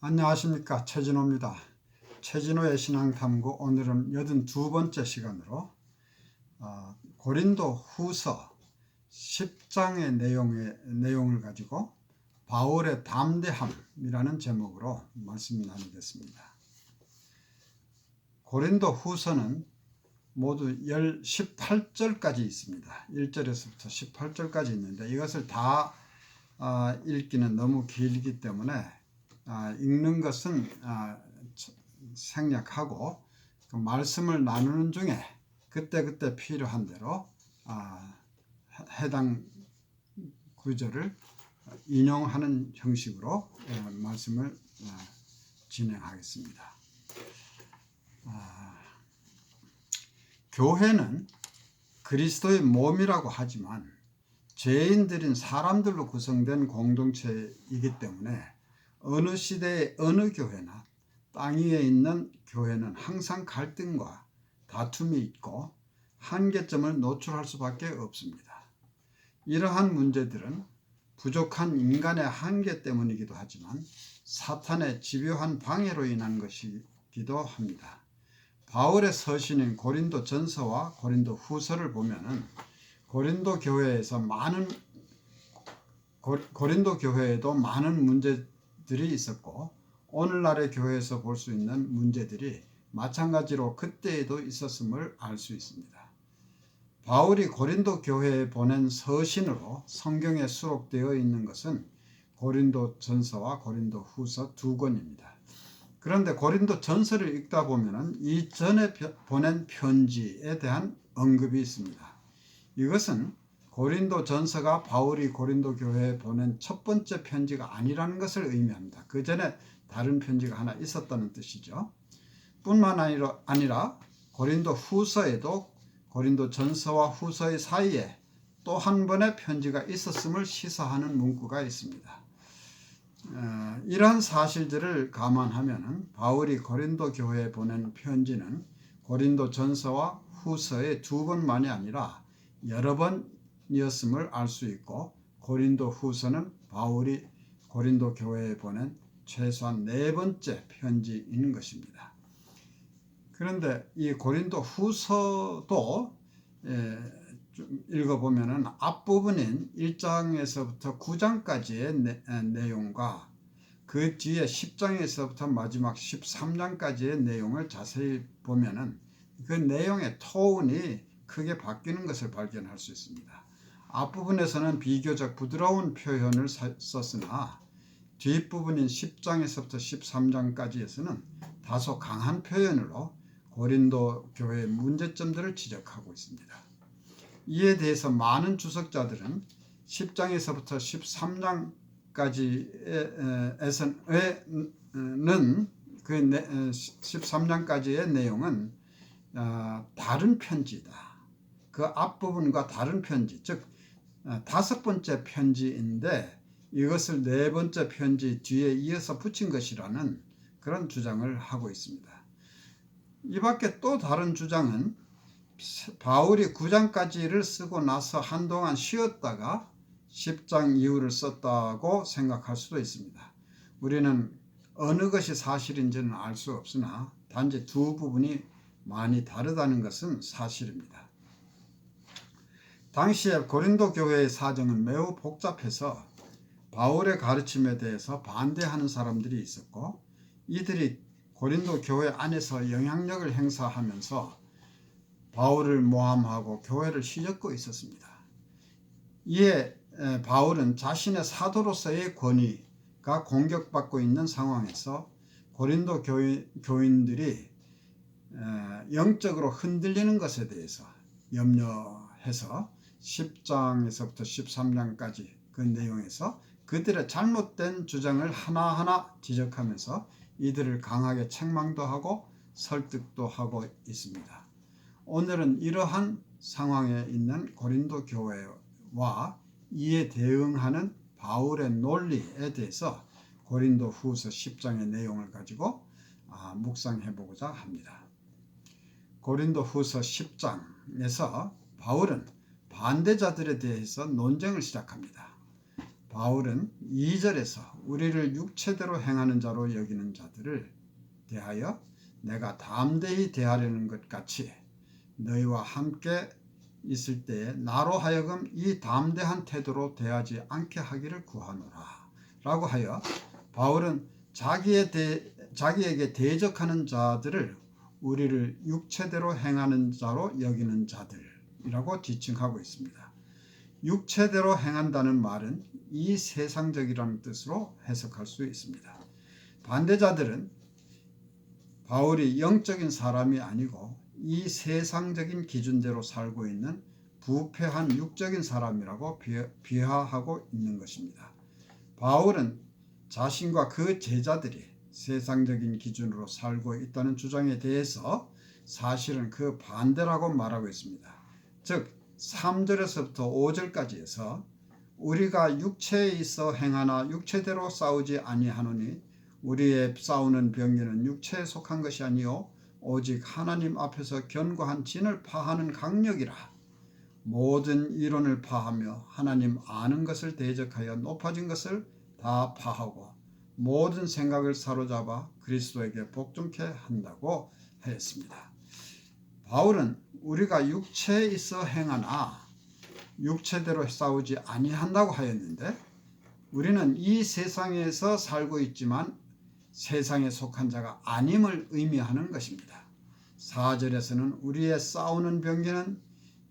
안녕하십니까, 최진호입니다. 최진호의 신앙탐구, 오늘은 82번째 시간으로 고린도 후서 10장의 내용을 가지고 바울의 담대함이라는 제목으로 말씀 나누겠습니다. 고린도 후서는 모두 18절까지 있습니다. 1절에서부터 18절까지 있는데 이것을 다 읽기는 너무 길기 때문에 읽는 것은 생략하고 그 말씀을 나누는 중에 그때그때 필요한 대로 해당 구절을 인용하는 형식으로 말씀을 진행하겠습니다. 교회는 그리스도의 몸이라고 하지만 죄인들인 사람들로 구성된 공동체이기 때문에 어느 시대의 어느 교회나 땅 위에 있는 교회는 항상 갈등과 다툼이 있고 한계점을 노출할 수밖에 없습니다. 이러한 문제들은 부족한 인간의 한계 때문이기도 하지만 사탄의 집요한 방해로 인한 것이기도 합니다. 바울의 서신인 고린도 전서와 고린도 후서를 보면은 고린도 교회에도 많은 문제들이 있었고 오늘날의 교회에서 볼 수 있는 문제들이 마찬가지로 그때에도 있었음을 알 수 있습니다. 바울이 고린도 교회에 보낸 서신으로 성경에 수록되어 있는 것은 고린도 전서와 고린도 후서 두 권입니다. 그런데 고린도 전서를 읽다 보면 이전에 보낸 편지에 대한 언급이 있습니다. 이것은 고린도 전서가 바울이 고린도 교회에 보낸 첫 번째 편지가 아니라는 것을 의미합니다. 그 전에 다른 편지가 하나 있었다는 뜻이죠. 뿐만 아니라 고린도 후서에도 고린도 전서와 후서의 사이에 또 한 번의 편지가 있었음을 시사하는 문구가 있습니다. 이러한 사실들을 감안하면 바울이 고린도 교회에 보낸 편지는 고린도 전서와 후서의 두 번만이 아니라 여러 번이었음을 알 수 있고 고린도 후서는 바울이 고린도 교회에 보낸 최소한 네 번째 편지인 것입니다. 그런데 이 고린도 후서도 좀 읽어보면 앞부분인 1장에서부터 9장까지의 내용과 그 뒤에 10장에서부터 마지막 13장까지의 내용을 자세히 보면 그 내용의 톤이 크게 바뀌는 것을 발견할 수 있습니다. 앞부분에서는 비교적 부드러운 표현을 썼으나 뒷부분인 10장에서부터 13장까지에서는 다소 강한 표현으로 고린도 교회의 문제점들을 지적하고 있습니다. 이에 대해서 많은 주석자들은 10장에서부터 13장까지에서는 그 13장까지의 내용은 다른 편지다. 그 앞부분과 다른 편지, 즉 다섯 번째 편지인데 이것을 네 번째 편지 뒤에 이어서 붙인 것이라는 그런 주장을 하고 있습니다. 이 밖에 또 다른 주장은 바울이 9장까지를 쓰고 나서 한동안 쉬었다가 10장 이후를 썼다고 생각할 수도 있습니다. 우리는 어느 것이 사실인지는 알 수 없으나 단지 두 부분이 많이 다르다는 것은 사실입니다. 당시에 고린도 교회의 사정은 매우 복잡해서 바울의 가르침에 대해서 반대하는 사람들이 있었고 이들이 고린도 교회 안에서 영향력을 행사하면서 바울을 모함하고 교회를 휘젓고 있었습니다. 이에 바울은 자신의 사도로서의 권위가 공격받고 있는 상황에서 고린도 교인들이 영적으로 흔들리는 것에 대해서 염려해서 10장에서부터 13장까지 그 내용에서 그들의 잘못된 주장을 하나하나 지적하면서 이들을 강하게 책망도 하고 설득도 하고 있습니다. 오늘은 이러한 상황에 있는 고린도 교회와 이에 대응하는 바울의 논리에 대해서 고린도 후서 10장의 내용을 가지고 묵상해 보고자 합니다. 고린도 후서 10장에서 바울은 반대자들에 대해서 논쟁을 시작합니다. 바울은 2절에서 우리를 육체대로 행하는 자로 여기는 자들을 대하여 내가 담대히 대하려는 것 같이 너희와 함께 있을 때에 나로 하여금 이 담대한 태도로 대하지 않게 하기를 구하노라 라고 하여 바울은 자기에게 대적하는 자들을 우리를 육체대로 행하는 자로 여기는 자들이라고 지칭하고 있습니다. 육체대로 행한다는 말은 이 세상적이라는 뜻으로 해석할 수 있습니다. 반대자들은 바울이 영적인 사람이 아니고 이 세상적인 기준대로 살고 있는 부패한 육적인 사람이라고 비하하고 있는 것입니다. 바울은 자신과 그 제자들이 세상적인 기준으로 살고 있다는 주장에 대해서 사실은 그 반대라고 말하고 있습니다. 즉 3절에서부터 5절까지에서 우리가 육체에 있어 행하나 육체대로 싸우지 아니하노니 우리의 싸우는 병기는 육체에 속한 것이 아니요 오직 하나님 앞에서 견고한 진을 파하는 강력이라. 모든 이론을 파하며 하나님 아는 것을 대적하여 높아진 것을 다 파하고 모든 생각을 사로잡아 그리스도에게 복종케 한다고 하였습니다. 바울은 우리가 육체에 있어 행하나 육체대로 싸우지 아니한다고 하였는데 우리는 이 세상에서 살고 있지만 세상에 속한 자가 아님을 의미하는 것입니다. 4절에서는 우리의 싸우는 병기는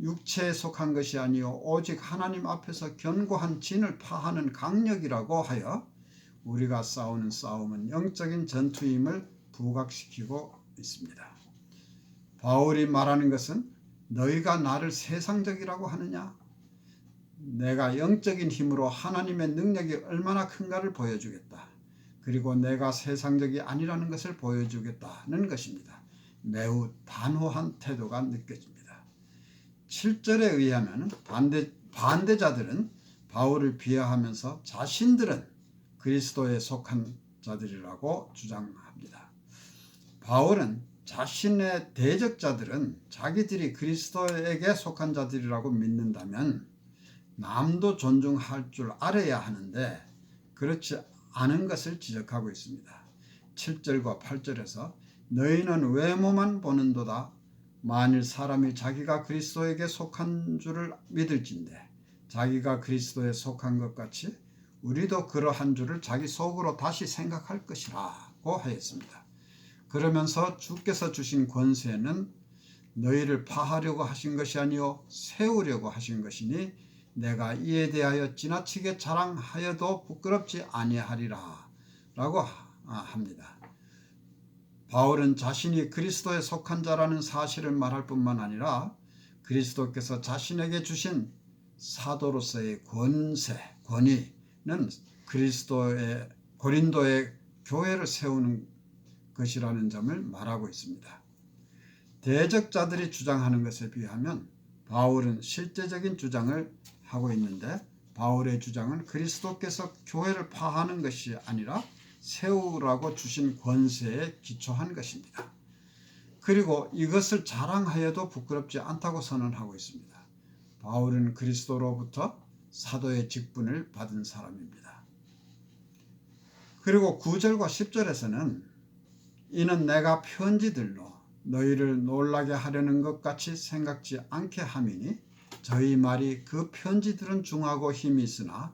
육체에 속한 것이 아니요 오직 하나님 앞에서 견고한 진을 파하는 강력이라고 하여 우리가 싸우는 싸움은 영적인 전투임을 부각시키고 있습니다. 바울이 말하는 것은 너희가 나를 세상적이라고 하느냐? 내가 영적인 힘으로 하나님의 능력이 얼마나 큰가를 보여주겠다. 그리고 내가 세상적이 아니라는 것을 보여주겠다는 것입니다. 매우 단호한 태도가 느껴집니다. 7절에 의하면 반대자들은 바울을 비하하면서 자신들은 그리스도에 속한 자들이라고 주장합니다. 바울은 자신의 대적자들은 자기들이 그리스도에게 속한 자들이라고 믿는다면 남도 존중할 줄 알아야 하는데 그렇지 않은 것을 지적하고 있습니다. 7절과 8절에서 너희는 외모만 보는도다. 만일 사람이 자기가 그리스도에게 속한 줄을 믿을진대 자기가 그리스도에 속한 것 같이 우리도 그러한 줄을 자기 속으로 다시 생각할 것이라고 하였습니다. 그러면서 주께서 주신 권세는 너희를 파하려고 하신 것이 아니요 세우려고 하신 것이니 내가 이에 대하여 지나치게 자랑하여도 부끄럽지 아니하리라 라고 합니다. 바울은 자신이 그리스도에 속한 자라는 사실을 말할 뿐만 아니라 그리스도께서 자신에게 주신 사도로서의 권위는 고린도의 교회를 세우는 것이라는 점을 말하고 있습니다. 대적자들이 주장하는 것에 비하면 바울은 실제적인 주장을 하고 있는데 바울의 주장은 그리스도께서 교회를 파하는 것이 아니라 세우라고 주신 권세에 기초한 것입니다. 그리고 이것을 자랑하여도 부끄럽지 않다고 선언하고 있습니다. 바울은 그리스도로부터 사도의 직분을 받은 사람입니다. 그리고 9절과 10절에서는 이는 내가 편지들로 너희를 놀라게 하려는 것 같이 생각지 않게 함이니 저희 말이 그 편지들은 중하고 힘이 있으나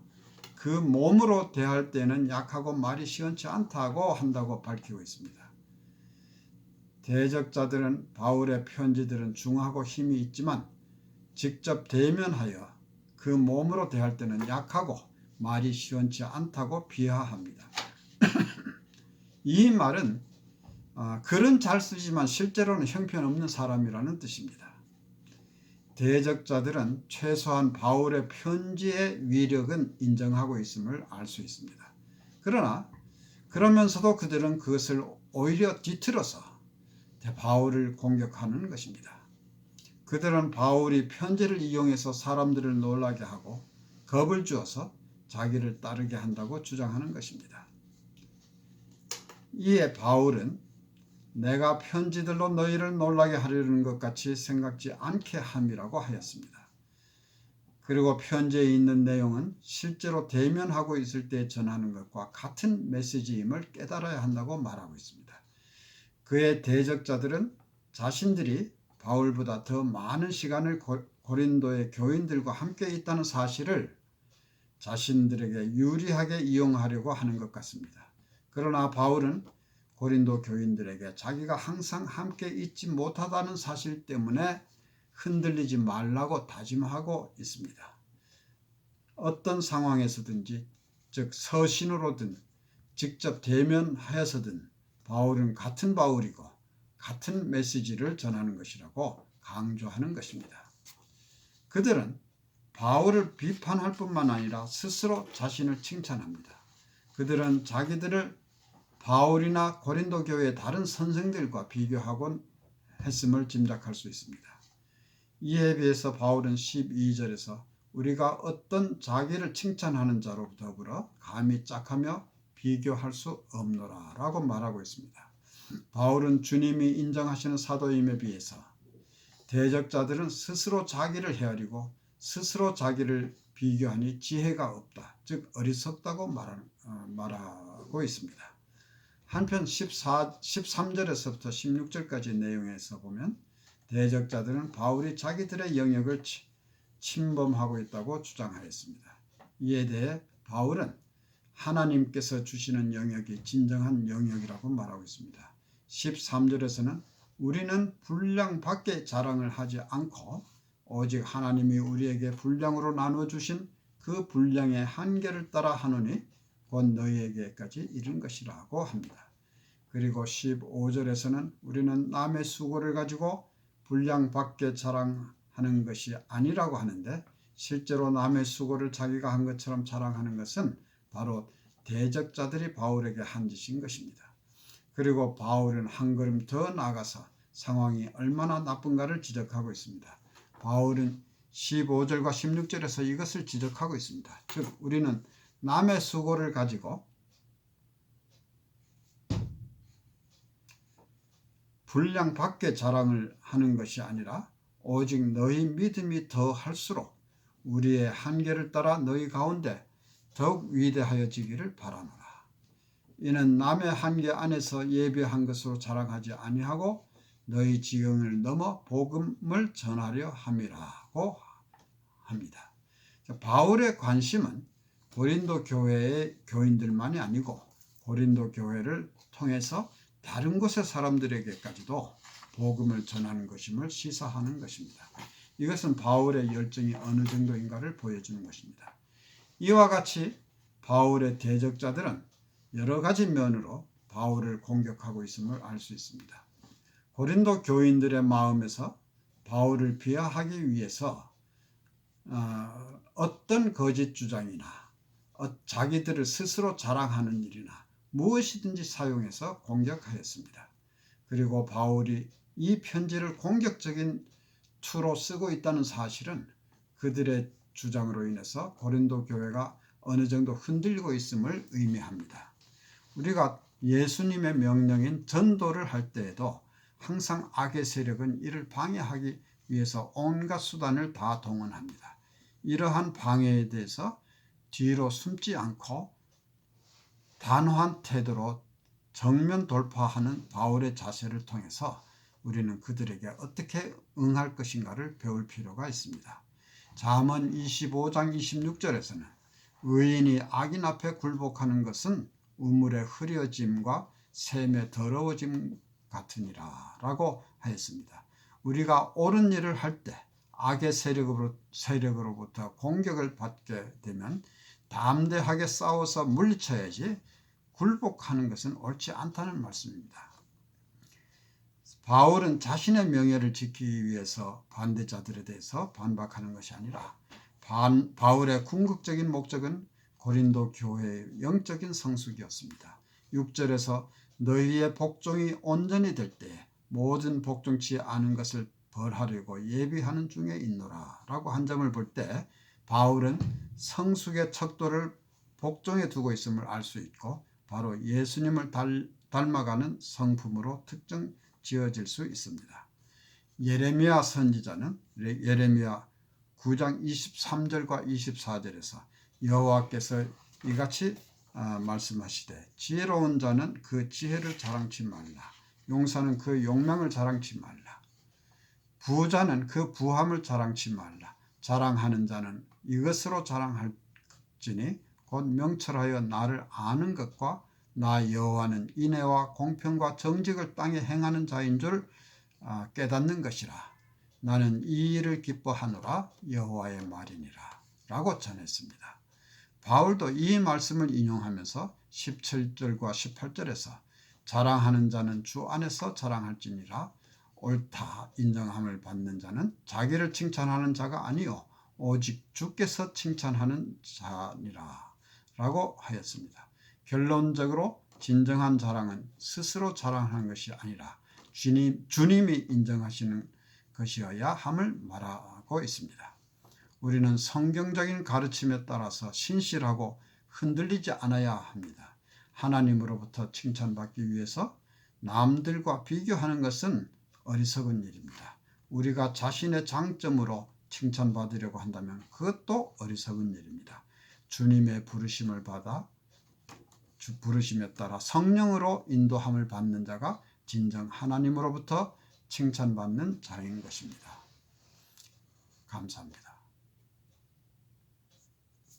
그 몸으로 대할 때는 약하고 말이 시원치 않다고 한다고 밝히고 있습니다. 대적자들은 바울의 편지들은 중하고 힘이 있지만 직접 대면하여 그 몸으로 대할 때는 약하고 말이 시원치 않다고 비하합니다. 이 말은 글은 잘 쓰지만 실제로는 형편없는 사람이라는 뜻입니다. 대적자들은 최소한 바울의 편지의 위력은 인정하고 있음을 알 수 있습니다. 그러면서도 그들은 그것을 오히려 뒤틀어서 바울을 공격하는 것입니다. 그들은 바울이 편지를 이용해서 사람들을 놀라게 하고 겁을 주어서 자기를 따르게 한다고 주장하는 것입니다. 이에 바울은 내가 편지들로 너희를 놀라게 하려는 것 같이 생각지 않게 함이라고 하였습니다. 그리고 편지에 있는 내용은 실제로 대면하고 있을 때 전하는 것과 같은 메시지임을 깨달아야 한다고 말하고 있습니다. 그의 대적자들은 자신들이 바울보다 더 많은 시간을 고린도의 교인들과 함께 있다는 사실을 자신들에게 유리하게 이용하려고 하는 것 같습니다. 그러나 바울은 고린도 교인들에게 자기가 항상 함께 있지 못하다는 사실 때문에 흔들리지 말라고 다짐하고 있습니다. 어떤 상황에서든지, 즉 서신으로든 직접 대면하여서든 바울은 같은 바울이고 같은 메시지를 전하는 것이라고 강조하는 것입니다. 그들은 바울을 비판할 뿐만 아니라 스스로 자신을 칭찬합니다. 그들은 자기들을 바울이나 고린도 교회의 다른 선생들과 비교하곤 했음을 짐작할 수 있습니다. 이에 비해서 바울은 12절에서 우리가 어떤 자기를 칭찬하는 자로 더불어 감히 짝하며 비교할 수 없노라 라고 말하고 있습니다. 바울은 주님이 인정하시는 사도임에 비해서 대적자들은 스스로 자기를 헤아리고 스스로 자기를 비교하니 지혜가 없다, 즉 어리석다고 말하고 있습니다. 한편 13절에서부터 16절까지 내용에서 보면 대적자들은 바울이 자기들의 영역을 침범하고 있다고 주장하였습니다. 이에 대해 바울은 하나님께서 주시는 영역이 진정한 영역이라고 말하고 있습니다. 13절에서는 우리는 분량 밖에 자랑을 하지 않고 오직 하나님이 우리에게 분량으로 나누어 주신 그 분량의 한계를 따라 하노니 곧 너희에게까지 이른 것이라고 합니다. 그리고 15절에서는 우리는 남의 수고를 가지고 분량 밖에 자랑하는 것이 아니라고 하는데, 실제로 남의 수고를 자기가 한 것처럼 자랑하는 것은 바로 대적자들이 바울에게 한 짓인 것입니다. 그리고 바울은 한 걸음 더 나아가서 상황이 얼마나 나쁜가를 지적하고 있습니다. 바울은 15절과 16절에서 이것을 지적하고 있습니다. 즉 우리는 남의 수고를 가지고 분량 밖의 자랑을 하는 것이 아니라 오직 너희 믿음이 더할수록 우리의 한계를 따라 너희 가운데 더욱 위대하여지기를 바라노라. 이는 남의 한계 안에서 예비한 것으로 자랑하지 아니하고 너희 지경을 넘어 복음을 전하려 함이라고 합니다. 바울의 관심은 고린도 교회의 교인들만이 아니고 고린도 교회를 통해서 다른 곳의 사람들에게까지도 복음을 전하는 것임을 시사하는 것입니다. 이것은 바울의 열정이 어느 정도인가를 보여주는 것입니다. 이와 같이 바울의 대적자들은 여러 가지 면으로 바울을 공격하고 있음을 알 수 있습니다. 고린도 교인들의 마음에서 바울을 비하하기 위해서 어떤 거짓 주장이나 자기들을 스스로 자랑하는 일이나 무엇이든지 사용해서 공격하였습니다. 그리고 바울이 이 편지를 공격적인 투로 쓰고 있다는 사실은 그들의 주장으로 인해서 고린도 교회가 어느 정도 흔들리고 있음을 의미합니다. 우리가 예수님의 명령인 전도를 할 때에도 항상 악의 세력은 이를 방해하기 위해서 온갖 수단을 다 동원합니다. 이러한 방해에 대해서 뒤로 숨지 않고 단호한 태도로 정면 돌파하는 바울의 자세를 통해서 우리는 그들에게 어떻게 응할 것인가를 배울 필요가 있습니다. 잠언 25장 26절에서는 의인이 악인 앞에 굴복하는 것은 우물의 흐려짐과 샘의 더러워짐 같으니라 라고 하였습니다. 우리가 옳은 일을 할 때 악의 세력으로부터 공격을 받게 되면 담대하게 싸워서 물리쳐야지 굴복하는 것은 옳지 않다는 말씀입니다. 바울은 자신의 명예를 지키기 위해서 반대자들에 대해서 반박하는 것이 아니라 바울의 궁극적인 목적은 고린도 교회의 영적인 성숙이었습니다. 6절에서 너희의 복종이 온전히 될 때 모든 복종치 않은 것을 벌하려고 예비하는 중에 있노라 라고 한 점을 볼 때 바울은 성숙의 척도를 복종에 두고 있음을 알 수 있고 바로 예수님을 닮아가는 성품으로 특정 지어질 수 있습니다. 예레미야 선지자는 예레미야 9장 23절과 24절에서 여호와께서 이같이 말씀하시되 지혜로운 자는 그 지혜를 자랑치 말라. 용사는 그 용명을 자랑치 말라. 부자는 그 부함을 자랑치 말라. 자랑하는 자는 이것으로 자랑할지니 곧 명철하여 나를 아는 것과 나 여호와는 인애와 공평과 정직을 땅에 행하는 자인 줄 깨닫는 것이라. 나는 이 일을 기뻐하노라. 여호와의 말이니라 라고 전했습니다. 바울도 이 말씀을 인용하면서 17절과 18절에서 자랑하는 자는 주 안에서 자랑할지니라. 옳다 인정함을 받는 자는 자기를 칭찬하는 자가 아니요 오직 주께서 칭찬하는 자니라 라고 하였습니다. 결론적으로 진정한 자랑은 스스로 자랑하는 것이 아니라 주님이 인정하시는 것이어야 함을 말하고 있습니다. 우리는 성경적인 가르침에 따라서 신실하고 흔들리지 않아야 합니다. 하나님으로부터 칭찬받기 위해서 남들과 비교하는 것은 어리석은 일입니다. 우리가 자신의 장점으로 칭찬받으려고 한다면 그것도 어리석은 일입니다. 주님의 부르심을 받아 부르심에 따라 성령으로 인도함을 받는 자가 진정 하나님으로부터 칭찬받는 자인 것입니다. 감사합니다.